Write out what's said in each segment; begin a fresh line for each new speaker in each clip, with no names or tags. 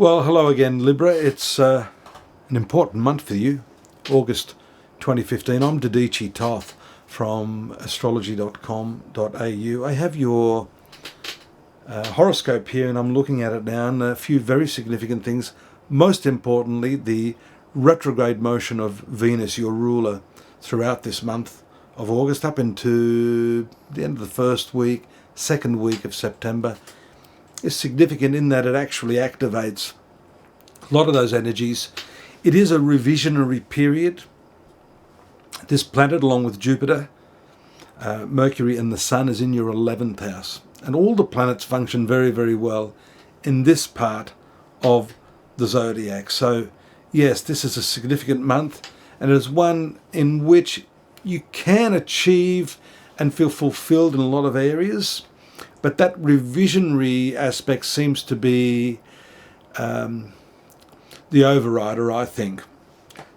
Well, hello again, Libra. It's an important month for you, August 2015. I'm Dadhichi, Toth from astrological.com.au. I have your horoscope here and I'm looking at it now, and a few very significant things. Most importantly, the retrograde motion of Venus, your ruler, throughout this month of August up into the end of the first week, second week of September, is significant in that it actually activates a lot of those energies. It is a revisionary period. This planet, along with Jupiter, Mercury and the Sun, is in your 11th house. And all the planets function very, very well in this part of the zodiac. So, yes, this is a significant month, and it is one in which you can achieve and feel fulfilled in a lot of areas. But that revisionary aspect seems to be the overrider, I think.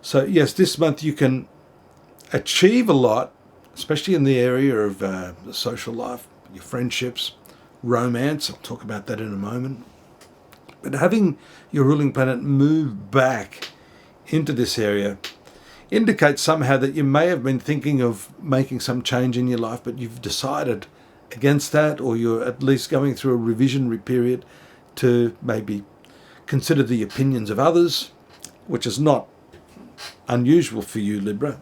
So yes, this month you can achieve a lot, especially in the area of the social life, your friendships, romance. I'll talk about that in a moment. But having your ruling planet move back into this area indicates somehow that you may have been thinking of making some change in your life, but you've decided against that, or you're at least going through a revisionary period to maybe consider the opinions of others, which is not unusual for you, Libra.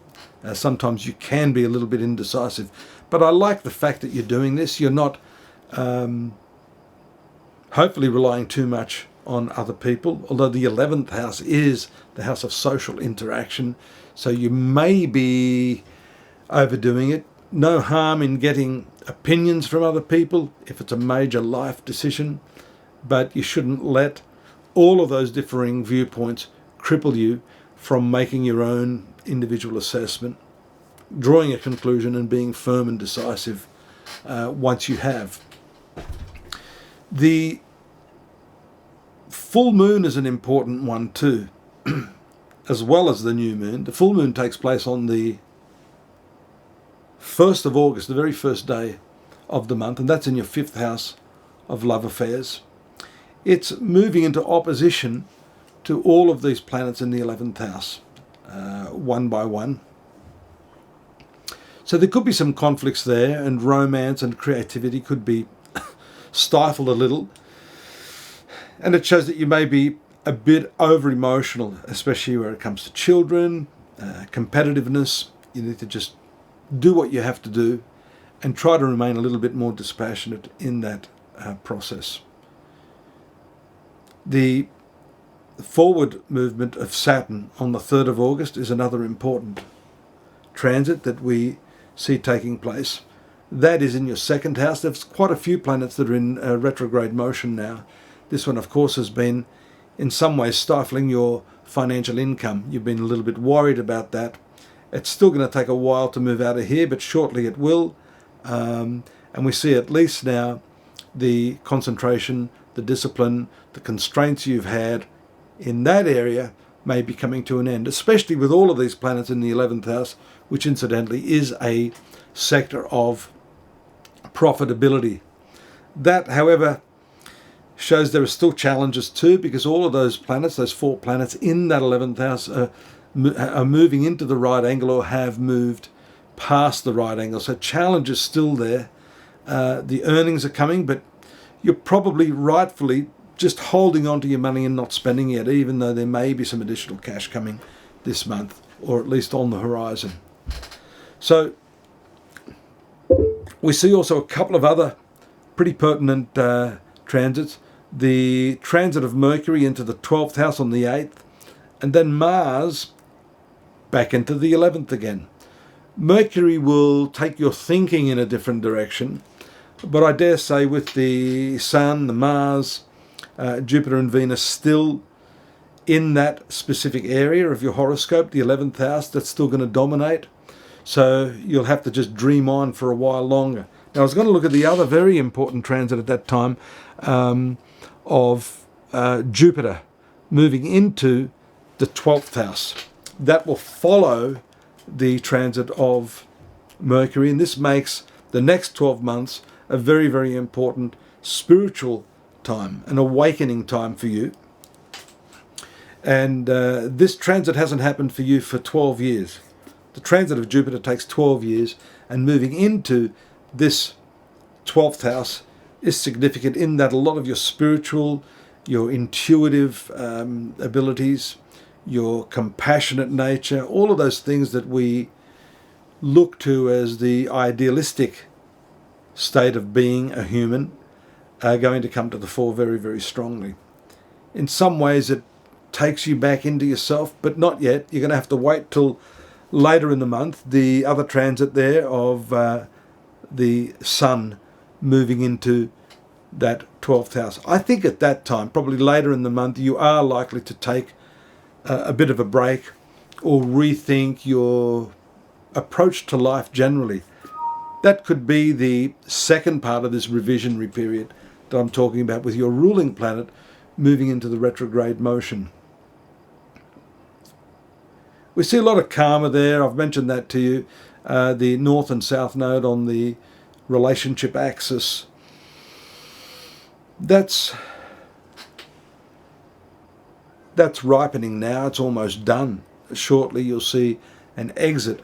Sometimes you can be a little bit indecisive, but I like the fact that you're doing this. You're not hopefully relying too much on other people, although the 11th house is the house of social interaction, so you may be overdoing it. No harm in getting opinions from other people if it's a major life decision, but you shouldn't let all of those differing viewpoints cripple you from making your own individual assessment, drawing a conclusion and being firm and decisive once you have. The full moon is an important one too, as well as the new moon. The full moon takes place on the 1st of August, the very first day of the month, and that's in your 5th house of love affairs. It's moving into opposition to all of these planets in the 11th house, one by one. So there could be some conflicts there, and romance and creativity could be stifled a little. And it shows that you may be a bit over-emotional, especially where it comes to children, competitiveness. You need to just do what you have to do and try to remain a little bit more dispassionate in that process. The forward movement of Saturn on the 3rd of August is another important transit that we see taking place. That is in your 2nd house. There's quite a few planets that are in retrograde motion now. This one, of course, has been in some ways stifling your financial income. You've been a little bit worried about that. It's still going to take a while to move out of here, but shortly it will. And we see at least now the concentration, the discipline, the constraints you've had in that area may be coming to an end, especially with all of these planets in the 11th house, which incidentally is a sector of profitability. That, however, shows there are still challenges too, because all of those planets, those 4 planets in that 11th house, are moving into the right angle or have moved past the right angle. So challenge is still there. The earnings are coming, but you're probably rightfully just holding on to your money and not spending it, even though there may be some additional cash coming this month, or at least on the horizon. So we see also a couple of other pretty pertinent transits. The transit of Mercury into the 12th house on the 8th, and then Mars back into the 11th again. Mercury will take your thinking in a different direction, but I dare say with the Sun, the Mars, Jupiter and Venus still in that specific area of your horoscope, the 11th house, that's still going to dominate. So you'll have to just dream on for a while longer. Now, I was going to look at the other very important transit at that time of Jupiter moving into the 12th house. That will follow the transit of Mercury, and this makes the next 12 months a very, very important spiritual time, an awakening time for you. And this transit hasn't happened for you for 12 years. The transit of Jupiter takes 12 years, and moving into this 12th house is significant in that a lot of your spiritual, your intuitive abilities, your compassionate nature, all of those things that we look to as the idealistic state of being a human are going to come to the fore very, very strongly. In some ways it takes you back into yourself, but not yet. You're going to have to wait till later in the month, the other transit there of the sun moving into that 12th house. I think at that time, probably later in the month, you are likely to take a bit of a break or rethink your approach to life generally. That could be the second part of this revisionary period that I'm talking about, with your ruling planet moving into the retrograde motion. We see a lot of karma there. I've mentioned that to you. The north and south node on the relationship axis. That's ripening now. It's almost done. Shortly you'll see an exit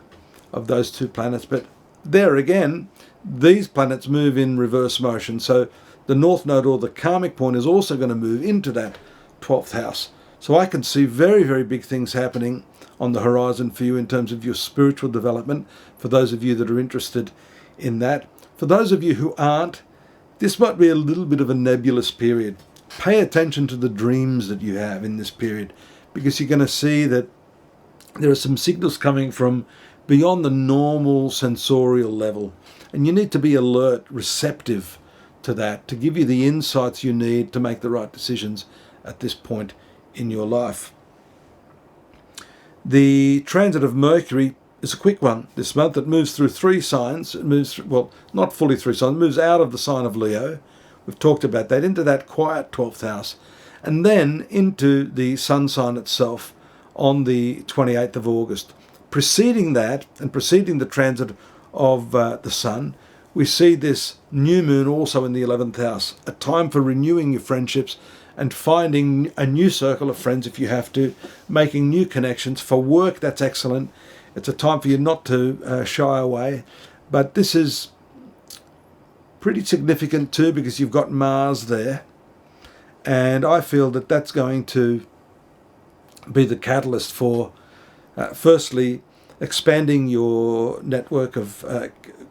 of those two planets. But there again, these planets move in reverse motion. So the north node, or the karmic point, is also going to move into that 12th house. So I can see very, very big things happening on the horizon for you in terms of your spiritual development, for those of you that are interested in that. For those of you who aren't, this might be a little bit of a nebulous period. Pay attention to the dreams that you have in this period, because you're going to see that there are some signals coming from beyond the normal sensorial level, and you need to be alert, receptive to that, to give you the insights you need to make the right decisions at this point in your life. The transit of Mercury is a quick one this month. It moves through 3 signs. It moves, well, not fully 3 signs. It moves out of the sign of Leo. We've talked about that, into that quiet 12th house, and then into the sun sign itself on the 28th of August. Preceding that, and preceding the transit of the sun, we see this new moon also in the 11th house, a time for renewing your friendships and finding a new circle of friends if you have to, making new connections. For work, that's excellent. It's a time for you not to shy away. But this is pretty significant too, because you've got Mars there. And I feel that that's going to be the catalyst for, firstly, expanding your network of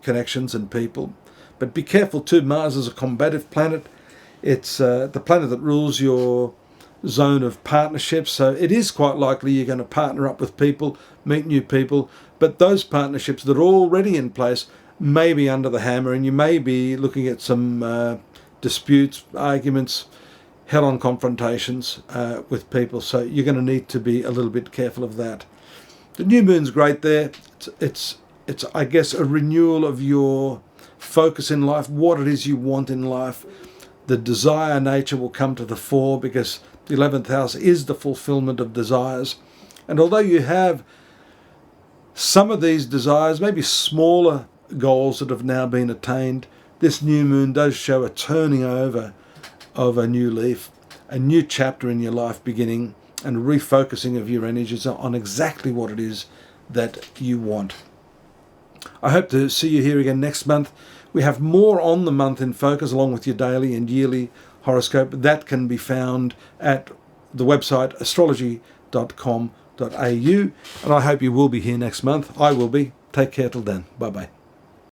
connections and people. But be careful too, Mars is a combative planet. It's the planet that rules your zone of partnerships, so it is quite likely you're going to partner up with people, meet new people, but those partnerships that are already in place may be under the hammer, and you may be looking at some disputes, arguments, head-on confrontations with people, so you're going to need to be a little bit careful of that. The new moon's great there. It's I guess a renewal of your focus in life, what it is you want in life. The desire nature will come to the fore, because the 11th house is the fulfillment of desires. And although you have some of these desires, maybe smaller goals that have now been attained, this new moon does show a turning over of a new leaf, a new chapter in your life beginning, and refocusing of your energies on exactly what it is that you want. I hope to see you here again next month. We have more on the month in focus, along with your daily and yearly horoscope. That can be found at the website astrology.com.au. And I hope you will be here next month. I will be. Take care till then. Bye-bye.